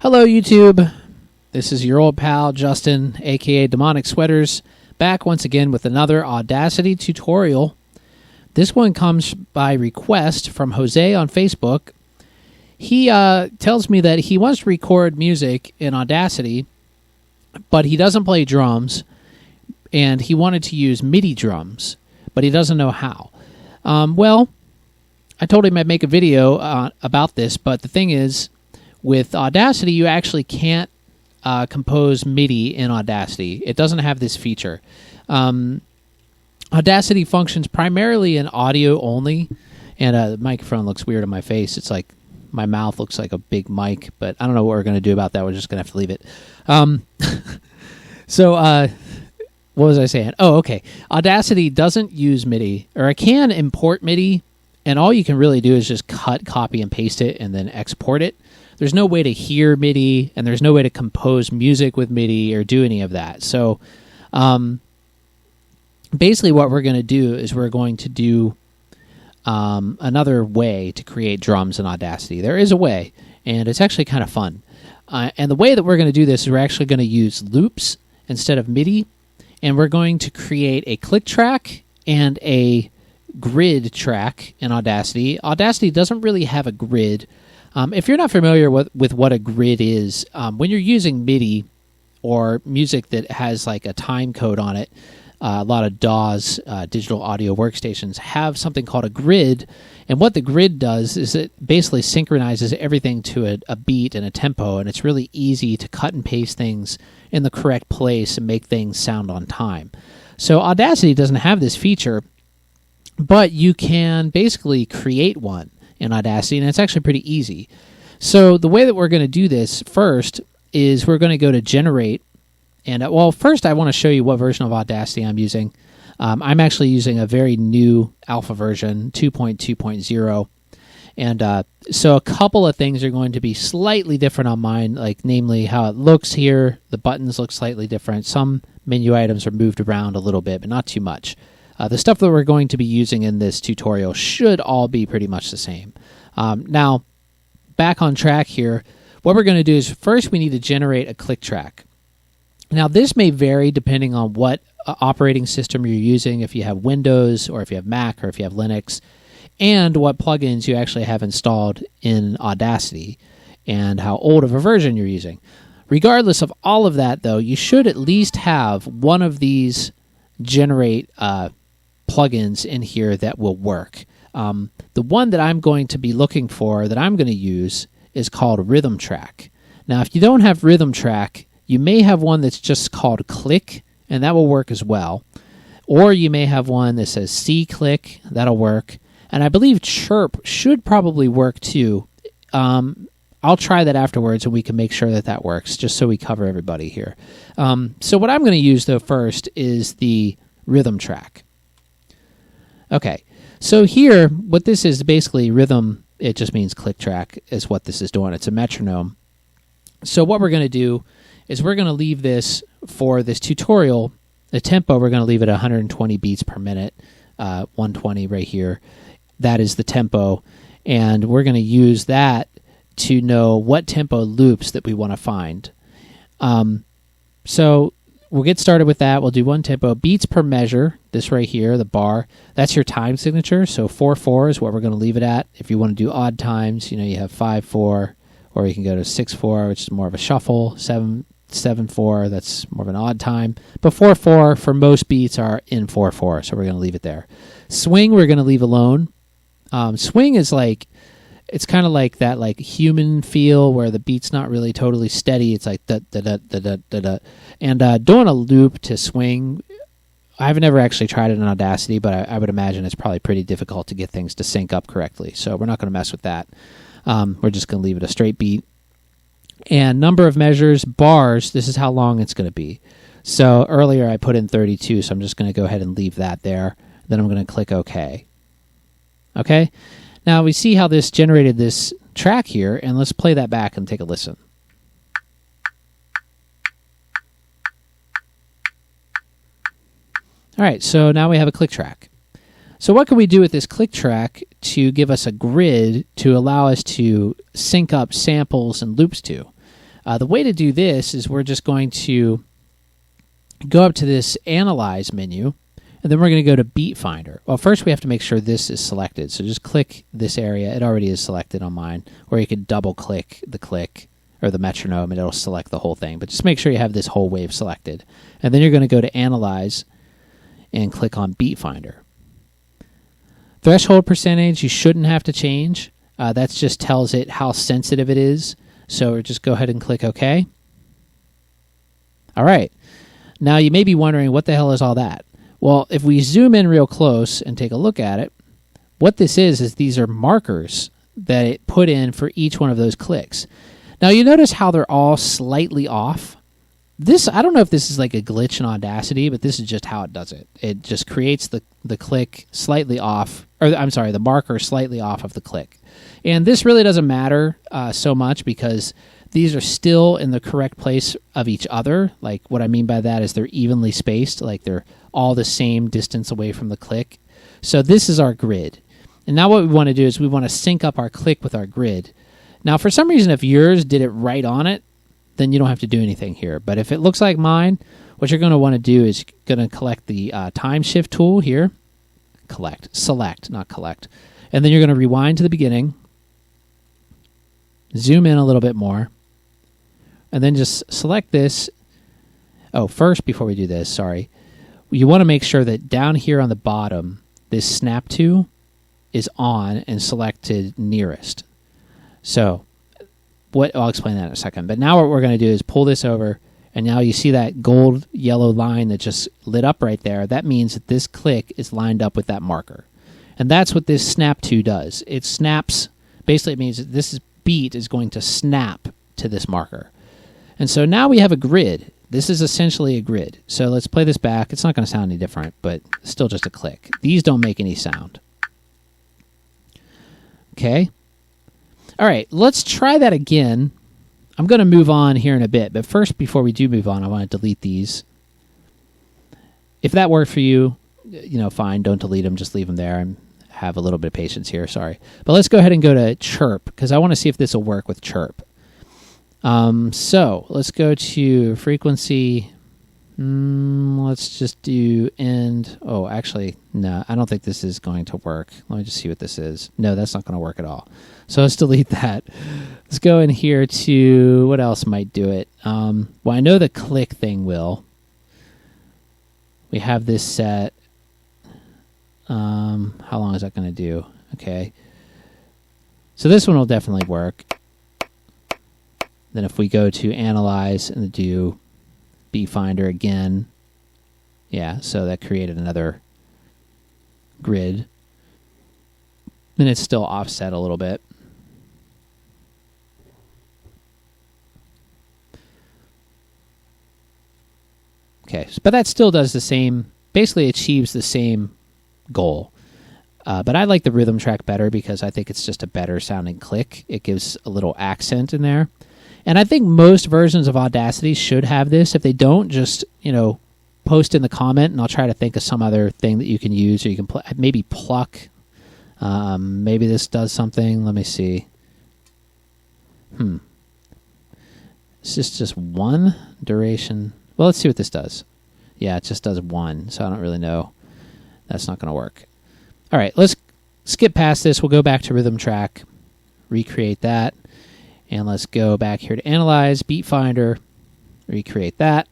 Hello YouTube, this is your old pal Justin, aka Demonic Sweaters, back once again with another Audacity tutorial. This one comes by request from Jose on Facebook. He tells me that he wants to record music in Audacity, but he doesn't play drums, and he wanted to use MIDI drums, but he doesn't know how. Well, I told him I'd make a video about this, but the thing is, with Audacity, you actually can't compose MIDI in Audacity. It doesn't have this feature. Audacity functions primarily in audio only, and the microphone looks weird on my face. It's like my mouth looks like a big mic, but I don't know what we're going to do about that. We're just going to have to leave it. What was I saying? Oh, okay. Audacity doesn't use MIDI, or it can import MIDI, and all you can really do is just cut, copy, and paste it, and then export it. There's no way to hear MIDI, and there's no way to compose music with MIDI or do any of that. So basically what we're going to do is we're going to do another way to create drums in Audacity. There is a way, and it's actually kind of fun. And the way that we're going to do this is we're actually going to use loops instead of MIDI, and we're going to create a click track and a grid track in Audacity. Audacity doesn't really have a grid. If you're not familiar with what a grid is, when you're using MIDI or music that has like a time code on it, a lot of DAWs, digital audio workstations, have something called a grid. And what the grid does is it basically synchronizes everything to a beat and a tempo, and it's really easy to cut and paste things in the correct place and make things sound on time. So Audacity doesn't have this feature, but you can basically create one in Audacity, and it's actually pretty easy. So the way that we're going to do this first is we're going to go to Generate, and well, first I want to show you what version of Audacity I'm using. I'm actually using a very new alpha version, 2.2.0, and so a couple of things are going to be slightly different on mine, like namely how it looks here. The buttons look slightly different. Some menu items are moved around a little bit, but not too much. The stuff that we're going to be using in this tutorial should all be pretty much the same. Now, back on track here, what we're going to do is first we need to generate a click track. Now, this may vary depending on what operating system you're using, if you have Windows or if you have Mac or if you have Linux, and what plugins you actually have installed in Audacity and how old of a version you're using. Regardless of all of that, though, you should at least have one of these generate plugins in here that will work. The one that I'm going to be looking for, that I'm going to use, is called Rhythm Track. Now, if you don't have Rhythm Track, you may have one that's just called Click, and that will work as well. Or you may have one that says C Click, that'll work. And I believe Chirp should probably work too. I'll try that afterwards, and we can make sure that that works, just so we cover everybody here. So what I'm going to use, though, first is the Rhythm Track. Okay, so here, what this is basically rhythm, it just means click track is what this is doing. It's a metronome. So what we're going to do is we're going to leave this for this tutorial. The tempo, we're going to leave it 120 beats per minute, 120 right here. That is the tempo, and we're going to use that to know what tempo loops that we want to find. So we'll get started with that. We'll do one tempo. Beats per measure, this right here, the bar, that's your time signature. So 4/4 is what we're going to leave it at. If you want to do odd times, you know, you have 5/4, or you can go to 6/4, which is more of a shuffle, 7/4, that's more of an odd time. But 4/4 for most beats are in 4/4, so we're going to leave it there. Swing, we're going to leave alone. Swing is like, it's kind of like that like human feel where the beat's not really totally steady. It's like da da da da da da da. And doing a loop to swing, I've never actually tried it in Audacity, but I would imagine it's probably pretty difficult to get things to sync up correctly. So we're not going to mess with that. We're just going to leave it a straight beat. And number of measures, bars, this is how long it's going to be. So earlier I put in 32, so I'm just going to go ahead and leave that there. Then I'm going to click OK. Okay? Now we see how this generated this track here, and let's play that back and take a listen. All right, so now we have a click track. So what can we do with this click track to give us a grid to allow us to sync up samples and loops to? The way to do this is we're just going to go up to this Analyze menu, and then we're going to go to Beat Finder. Well, first we have to make sure this is selected. So just click this area. It already is selected on mine. Or you could double-click the click or the metronome, and it'll select the whole thing. But just make sure you have this whole wave selected. And then you're going to go to Analyze and click on Beat Finder. Threshold percentage you shouldn't have to change. That just tells it how sensitive it is. So just go ahead and click OK. All right. Now you may be wondering, what the hell is all that? Well, if we zoom in real close and take a look at it, what this is these are markers that it put in for each one of those clicks. Now you notice how they're all slightly off. This, I don't know if this is like a glitch in Audacity, but this is just how it does it. It just creates the click slightly off, or I'm sorry, the marker slightly off of the click. And this really doesn't matter so much because these are still in the correct place of each other. Like what I mean by that is they're evenly spaced, like they're all the same distance away from the click. So this is our grid. And now what we want to do is we want to sync up our click with our grid. Now for some reason, if yours did it right on it, then you don't have to do anything here. But if it looks like mine, what you're going to want to do is going to collect the time shift tool here. Select, not collect. And then you're going to rewind to the beginning. Zoom in a little bit more. And then just select this. Oh, first, before we do this, sorry. You want to make sure that down here on the bottom, this snap to is on and selected nearest. So, I'll explain that in a second. But now what we're going to do is pull this over, and now you see that gold yellow line that just lit up right there. That means that this click is lined up with that marker. And that's what this snap to does. It snaps, basically it means that this beat is going to snap to this marker. And so now we have a grid. This is essentially a grid. So let's play this back. It's not going to sound any different, but still just a click. These don't make any sound. Okay. All right, let's try that again. I'm going to move on here in a bit, but first, before we do move on, I want to delete these. If that worked for you, fine, don't delete them, just leave them there and have a little bit of patience here, sorry. But let's go ahead and go to chirp, because I want to see if this will work with chirp. So let's go to frequency. Let's just do end. Oh, actually, no, I don't think this is going to work. Let me just see what this is. No, that's not going to work at all. So let's delete that. Let's go in here to, what else might do it? Well, I know the click thing will. We have this set. How long is that going to do? Okay. So this one will definitely work. Then if we go to Analyze and do Beat Finder again, yeah, so that created another grid. Then it's still offset a little bit. Okay, but that still does the same, basically achieves the same goal. But I like the rhythm track better because I think it's just a better sounding click. It gives a little accent in there. And I think most versions of Audacity should have this. If they don't, just, post in the comment, and I'll try to think of some other thing that you can use, or you can maybe pluck. Maybe this does something. Let me see. Is this just one duration? Well, let's see what this does. Yeah, it just does one, so I don't really know. That's not going to work. All right, let's skip past this. We'll go back to rhythm track, recreate that. And let's go back here to Analyze, Beat Finder, recreate that.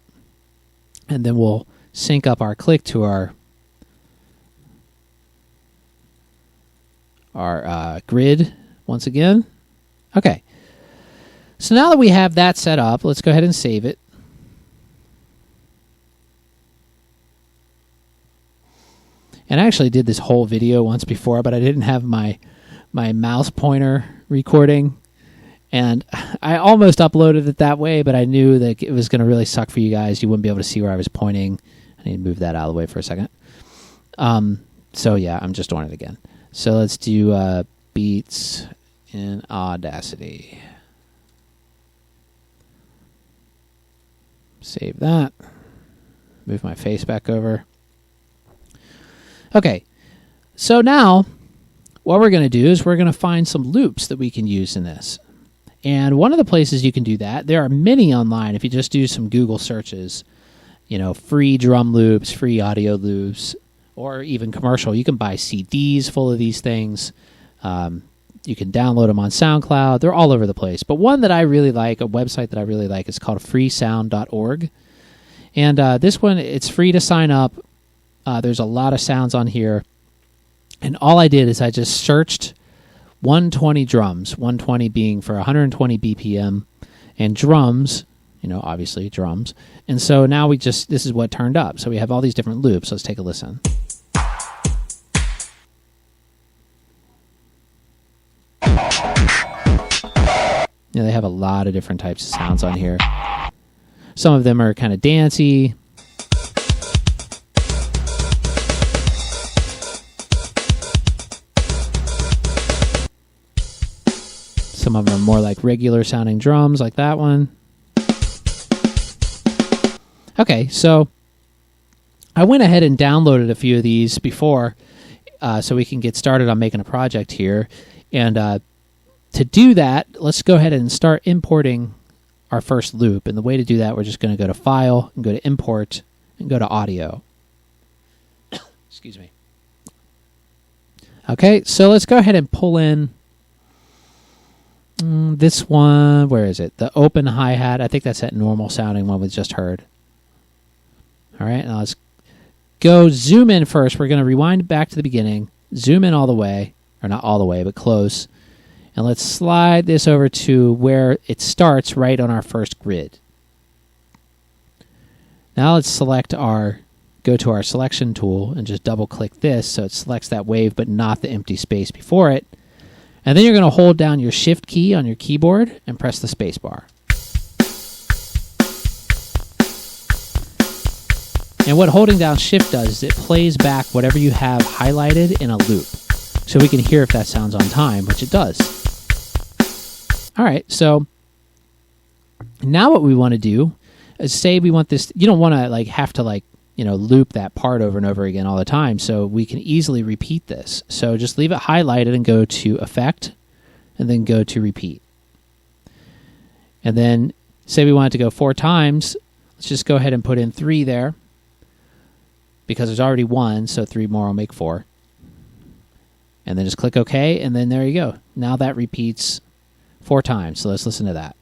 And then we'll sync up our click to our grid once again. Okay. So now that we have that set up, let's go ahead and save it. And I actually did this whole video once before, but I didn't have my mouse pointer recording. And I almost uploaded it that way, but I knew that it was going to really suck for you guys. You wouldn't be able to see where I was pointing. I need to move that out of the way for a second. So yeah, I'm just doing it again. So let's do beats in Audacity. Save that. Move my face back over. Okay, so now what we're going to do is we're going to find some loops that we can use in this. And one of the places you can do that, there are many online. If you just do some Google searches, free drum loops, free audio loops, or even commercial. You can buy CDs full of these things. You can download them on SoundCloud. They're all over the place. But one that I really like, a website that I really like, is called freesound.org. And this one, it's free to sign up. There's a lot of sounds on here. And all I did is I just searched 120 drums, 120 being for 120 BPM, and drums, obviously drums. And so now this is what turned up. So we have all these different loops. Let's take a listen. They have a lot of different types of sounds on here. Some of them are kind of dancey. Some of them are more like regular sounding drums, like that one. Okay, so I went ahead and downloaded a few of these before so we can get started on making a project here. And to do that, let's go ahead and start importing our first loop. And the way to do that, we're just going to go to File and go to Import and go to Audio. Excuse me. Okay, so let's go ahead and pull in this one. Where is it? The open hi-hat. I think that's that normal sounding one we just heard. All right, now let's go zoom in first. We're going to rewind back to the beginning, zoom in all the way, or not all the way, but close. And let's slide this over to where it starts right on our first grid. Now let's go to our selection tool and just double click this so it selects that wave but not the empty space before it. And then you're going to hold down your shift key on your keyboard and press the space bar. And what holding down shift does is it plays back whatever you have highlighted in a loop. So we can hear if that sounds on time, which it does. All right, so now what we want to do is say we want this. You don't want to have to loop that part over and over again all the time. So we can easily repeat this. So just leave it highlighted and go to Effect, and then go to Repeat. And then say we want it to go 4 times. Let's just go ahead and put in 3 there because there's already 1, so 3 more will make 4. And then just click OK, and then there you go. Now that repeats 4 times. So let's listen to that.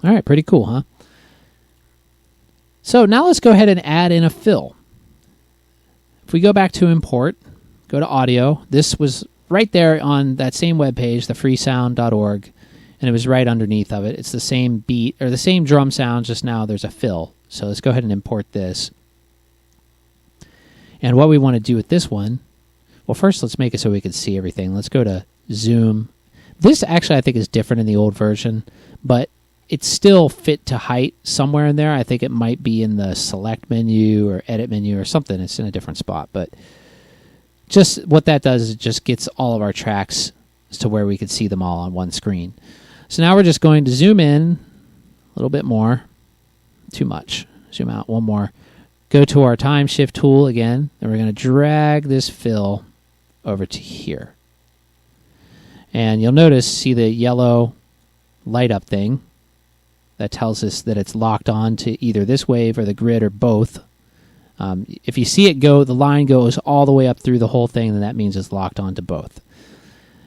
All right, pretty cool, huh? So now let's go ahead and add in a fill. If we go back to Import, go to Audio. This was right there on that same webpage, the freesound.org. And it was right underneath of it. It's the same beat, or the same drum sound, just now there's a fill. So let's go ahead and import this. And what we want to do with this one, well, first let's make it so we can see everything. Let's go to Zoom. This actually I think is different in the old version, but it's still fit to height somewhere in there. I think it might be in the Select menu or Edit menu or something. It's in a different spot. But just what that does is it just gets all of our tracks to where we can see them all on one screen. So now we're just going to zoom in a little bit more. Too much. Zoom out one more. Go to our time shift tool again, and we're going to drag this fill over to here. And you'll notice, see the yellow light up thing that tells us that it's locked on to either this wave or the grid or both. If you see it go, the line goes all the way up through the whole thing, then that means it's locked on to both.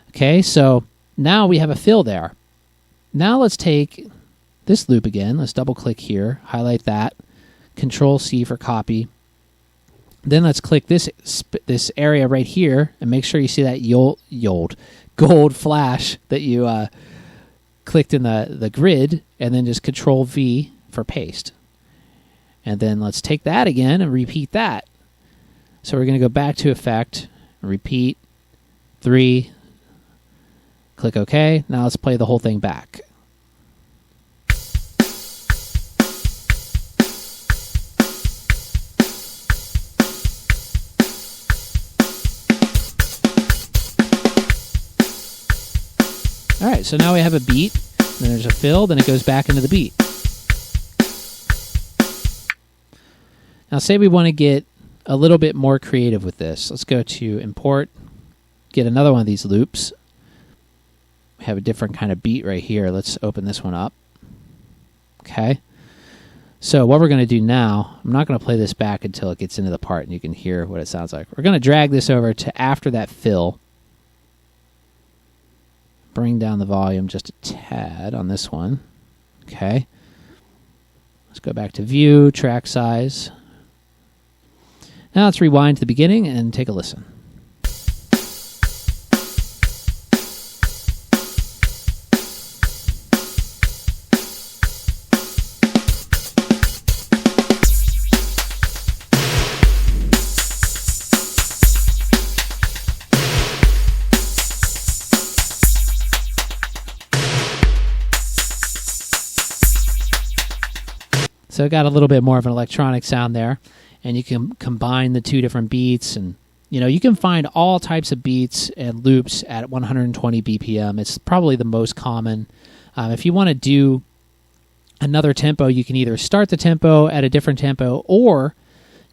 Okay, so now we have a fill there. Now let's take this loop again. Let's double click here, highlight that, Control C for copy. Then let's click this area right here and make sure you see that gold flash that you clicked in the grid, and then just Control V for paste. And then let's take that again and repeat that. So we're going to go back to Effect, repeat, 3, click OK. Now let's play the whole thing back. All right, so now we have a beat, then there's a fill, then it goes back into the beat. Now say we want to get a little bit more creative with this. Let's go to import, get another one of these loops. We have a different kind of beat right here. Let's open this one up. Okay. So what we're going to do now, I'm not going to play this back until it gets into the part and you can hear what it sounds like. We're going to drag this over to after that fill. Bring down the volume just a tad on this one. Okay. Let's go back to view, track size. Now let's rewind to the beginning and take a listen. So it got a little bit more of an electronic sound there, and you can combine the two different beats, and you can find all types of beats and loops at 120 BPM. It's probably the most common. If you want to do another tempo, you can either start the tempo at a different tempo, or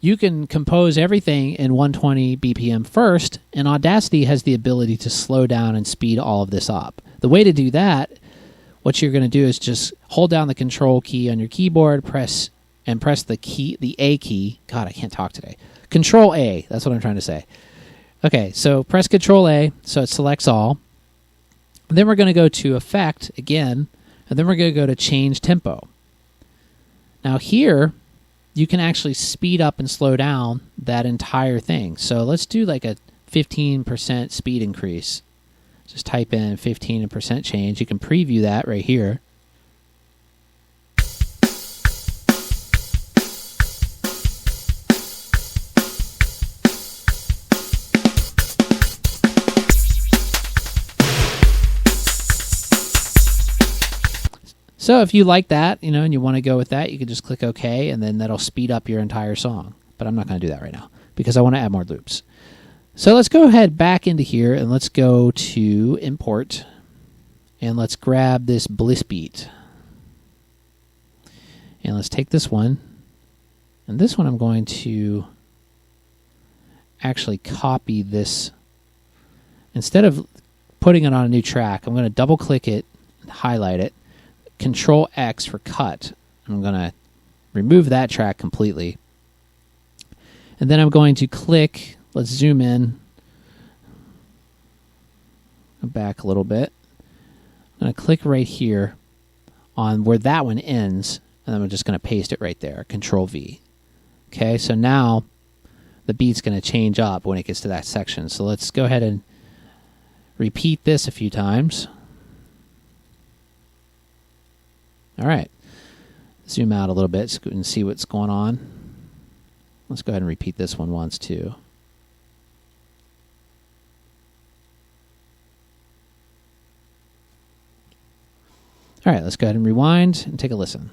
you can compose everything in 120 BPM first, and Audacity has the ability to slow down and speed all of this up. The way to do that, what you're going to do is just hold down the control key on your keyboard, press the A key. God, I can't talk today. Control A, that's what I'm trying to say. Okay, so press Control A, so it selects all. Then we're going to go to Effect again, and then we're going to go to Change Tempo. Now here, you can actually speed up and slow down that entire thing. So let's do like a 15% speed increase. Just type in 15% change. You can preview that right here. So if you like that, and you want to go with that, you can just click OK, and then that'll speed up your entire song. But I'm not going to do that right now because I want to add more loops. So let's go ahead back into here, and let's go to Import, and let's grab this Bliss beat. And let's take this one, and this one I'm going to actually copy this. Instead of putting it on a new track, I'm going to double-click it, highlight it, Control X for cut. I'm going to remove that track completely. And then I'm going to click, let's zoom in, go back a little bit. I'm going to click right here on where that one ends, and then I'm just going to paste it right there, Control V. Okay, so now the beat's going to change up when it gets to that section. So let's go ahead and repeat this a few times. All right, zoom out a little bit so we can see what's going on. Let's go ahead and repeat this one once too. All right, let's go ahead and rewind and take a listen.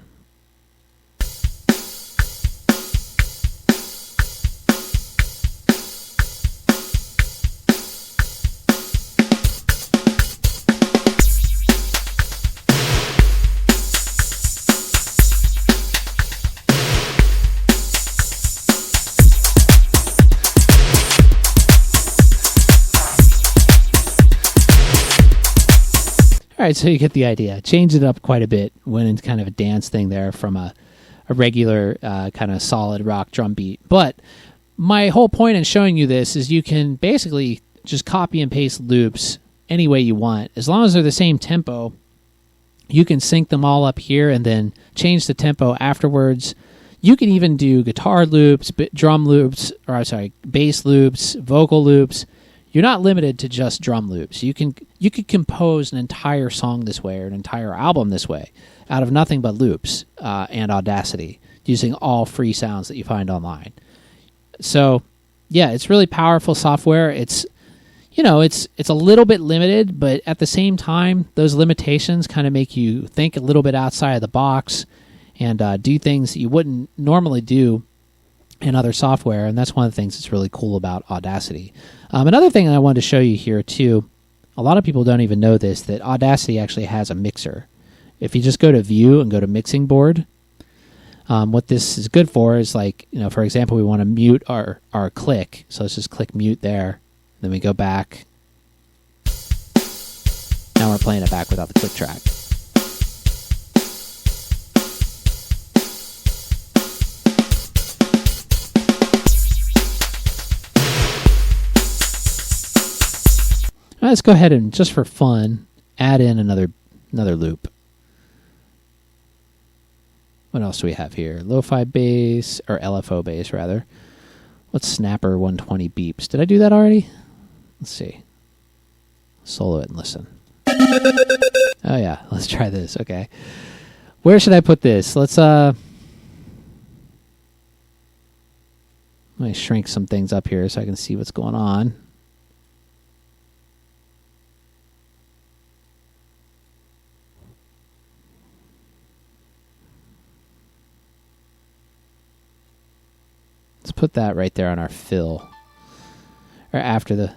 All right, so you get the idea. Change it up quite a bit. Went into kind of a dance thing there from a regular kind of solid rock drum beat. But my whole point in showing you this is you can basically just copy and paste loops any way you want. As long as they're the same tempo, you can sync them all up here and then change the tempo afterwards. You can even do guitar loops, drum loops, bass loops, vocal loops. You're not limited to just drum loops. You could compose an entire song this way or an entire album this way out of nothing but loops and Audacity using all free sounds that you find online. So, yeah, it's really powerful software. It's a little bit limited, but at the same time, those limitations kind of make you think a little bit outside of the box and do things that you wouldn't normally do in other software, and that's one of the things that's really cool about Audacity. Another thing I wanted to show you here too, a lot of people don't even know this, that Audacity actually has a mixer. If you just go to View and go to Mixing Board, What this is good for is, like, you know, for example, we want to mute our click. So let's just click mute there. Then we go back. Now we're playing it back without the click track. Let's go ahead and, just for fun, add in another loop. What else do we have here? Lo-fi bass, or LFO bass, rather. What's Snapper 120 beeps? Did I do that already? Let's see. Solo it and listen. Oh yeah, let's try this. Okay. Where should I put this? Let's let me shrink some things up here so I can see what's going on. Let's put that right there on our fill. Or after the...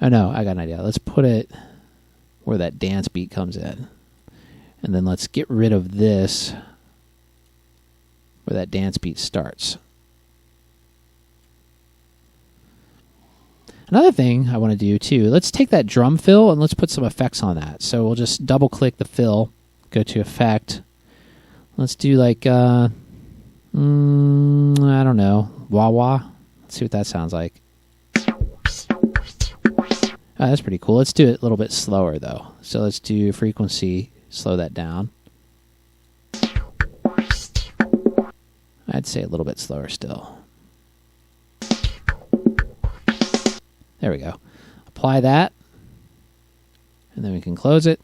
Oh no, I got an idea. Let's put it where that dance beat comes in. And then let's get rid of this where that dance beat starts. Another thing I want to do too, let's take that drum fill and let's put some effects on that. So we'll just double click the fill, go to effect. Let's do like... I don't know. Wah-wah. Let's see what that sounds like. Oh, that's pretty cool. Let's do it a little bit slower, though. So let's do frequency. Slow that down. I'd say a little bit slower still. There we go. Apply that. And then we can close it.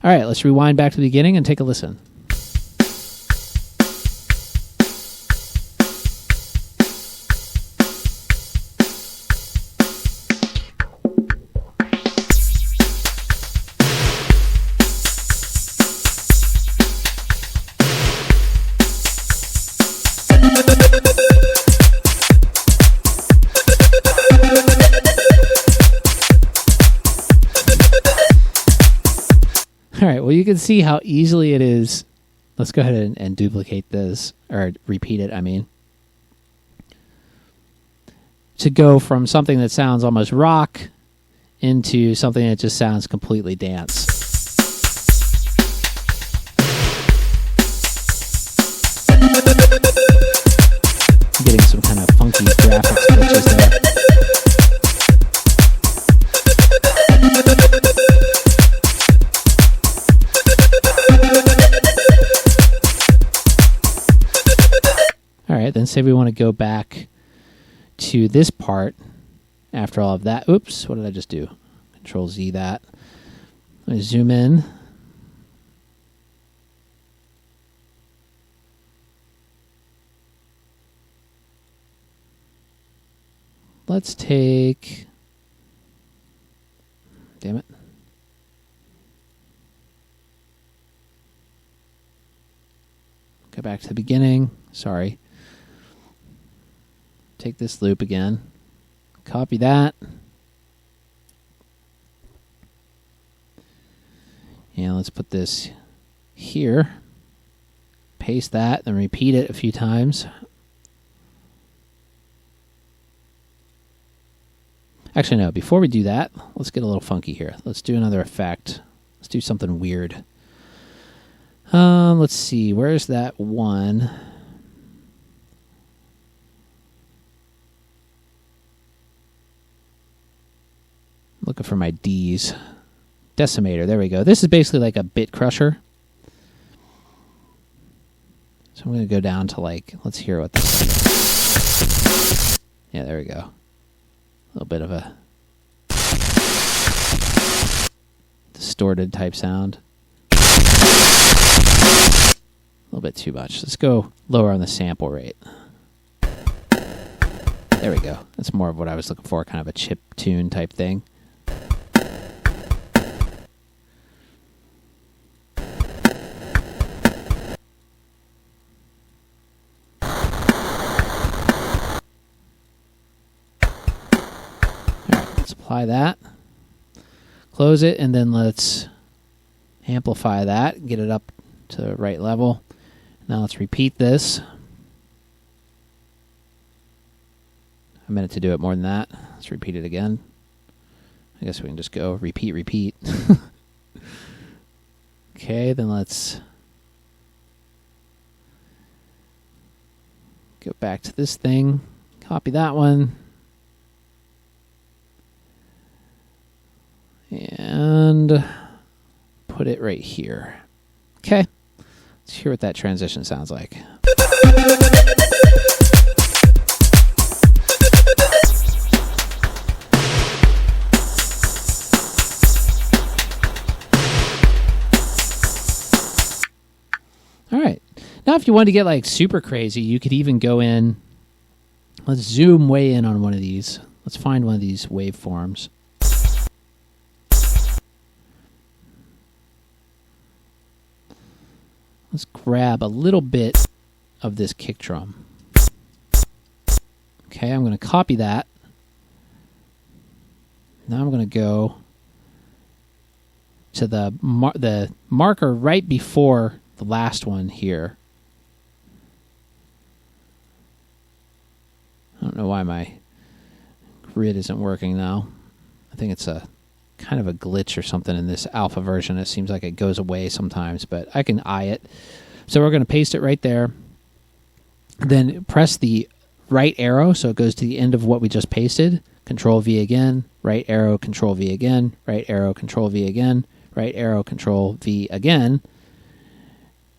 All right, let's rewind back to the beginning and take a listen. All right, well, you can see how easily it is. Let's go ahead and duplicate this, or repeat it, I mean. To go from something that sounds almost rock into something that just sounds completely dance. I'm getting some kind of funky graphics glitches there. All right, then say we want to go back to this part after all of that. Oops, what did I just do? Control Z that. Let me zoom in. Let's take... Damn it. Go back to the beginning. Sorry. Take this loop again. Copy that. And let's put this here. Paste that, then repeat it a few times. Actually, no. Before we do that, let's get a little funky here. Let's do another effect. Let's do something weird. Let's see. Where's that one? Looking for my D's. Decimator. There we go. This is basically like a bit crusher. So I'm going to go down to like, let's hear what this is. Yeah, there we go. A little bit of a distorted type sound. A little bit too much. Let's go lower on the sample rate. There we go. That's more of what I was looking for, kind of a chip tune type thing. Apply that, close it, and then let's amplify that, get it up to the right level. And Now let's repeat this. I meant to do it more than that. Let's repeat it again. I guess we can just go repeat, repeat. Okay, then let's go back to this thing, copy that one, and put it right here. Okay, let's hear what that transition sounds like. All right. Now, if you wanted to get like super crazy, you could even go in. Let's zoom way in on one of these. Let's find one of these waveforms. Let's grab a little bit of this kick drum. Okay, I'm going to copy that. Now I'm going to go to the marker right before the last one here. I don't know why my grid isn't working now. I think it's a kind of a glitch or something in this alpha version. It seems like it goes away sometimes, but I can eye it. So we're going to paste it right there. Then press the right arrow so it goes to the end of what we just pasted. Control V again, right arrow, Control V again, right arrow, Control V again, right arrow, Control V again.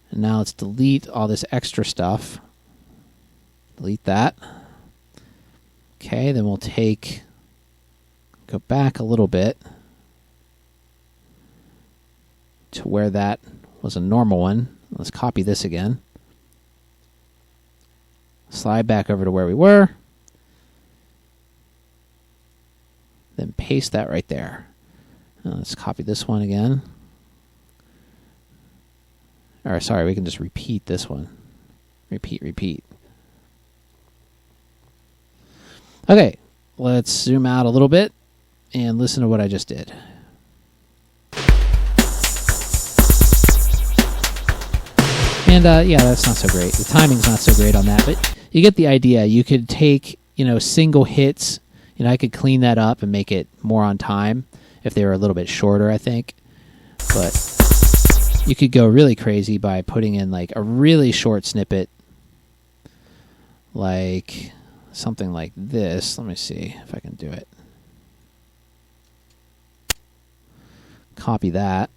And now let's delete all this extra stuff. Delete that. Okay, then we'll go back a little bit to where that was a normal one. Let's copy this again. Slide back over to where we were. Then paste that right there. Now let's copy this one again. Or sorry, we can just repeat this one. Repeat, repeat. Okay, let's zoom out a little bit and listen to what I just did. And yeah, that's not so great. The timing's not so great on that, but you get the idea. You could take, single hits. I could clean that up and make it more on time if they were a little bit shorter, I think. But you could go really crazy by putting in like a really short snippet, like something like this. Let me see if I can do it. Copy that.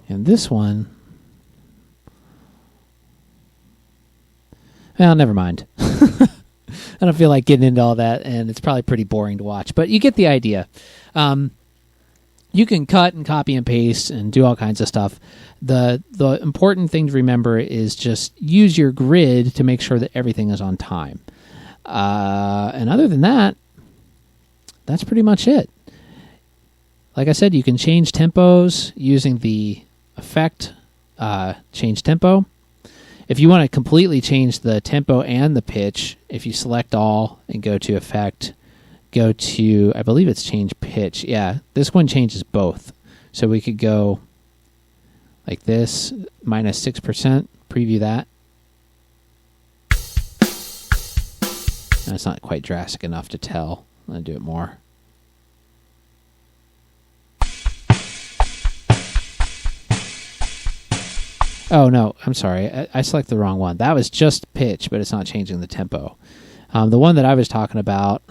And this one, well, never mind. I don't feel like getting into all that, and it's probably pretty boring to watch, but you get the idea. You can cut and copy and paste and do all kinds of stuff. The important thing to remember is just use your grid to make sure that everything is on time. And other than that, that's pretty much it. Like I said, you can change tempos using the effect change tempo. If you want to completely change the tempo and the pitch, if you select all and go to effect, go to, I believe it's change pitch. Yeah, this one changes both. So we could go like this, -6%, preview that. That's not quite drastic enough to tell. I'm going to do it more. Oh, no, I'm sorry. I selected the wrong one. That was just pitch, but it's not changing the tempo. The one that I was talking about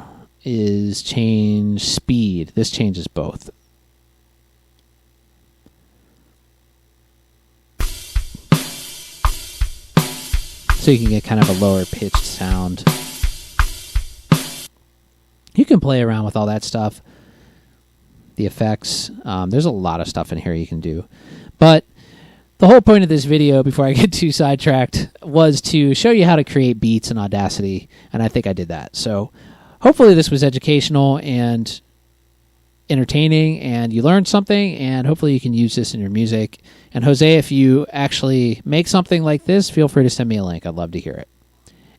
is change speed. This changes both. So you can get kind of a lower pitched sound. You can play around with all that stuff. The effects. There's a lot of stuff in here you can do. But the whole point of this video, before I get too sidetracked, was to show you how to create beats in Audacity, and I think I did that. So hopefully this was educational and entertaining, and you learned something, and hopefully you can use this in your music. And Jose, if you actually make something like this, feel free to send me a link. I'd love to hear it.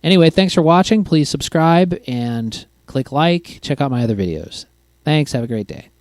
Anyway, thanks for watching. Please subscribe and click like. Check out my other videos. Thanks. Have a great day.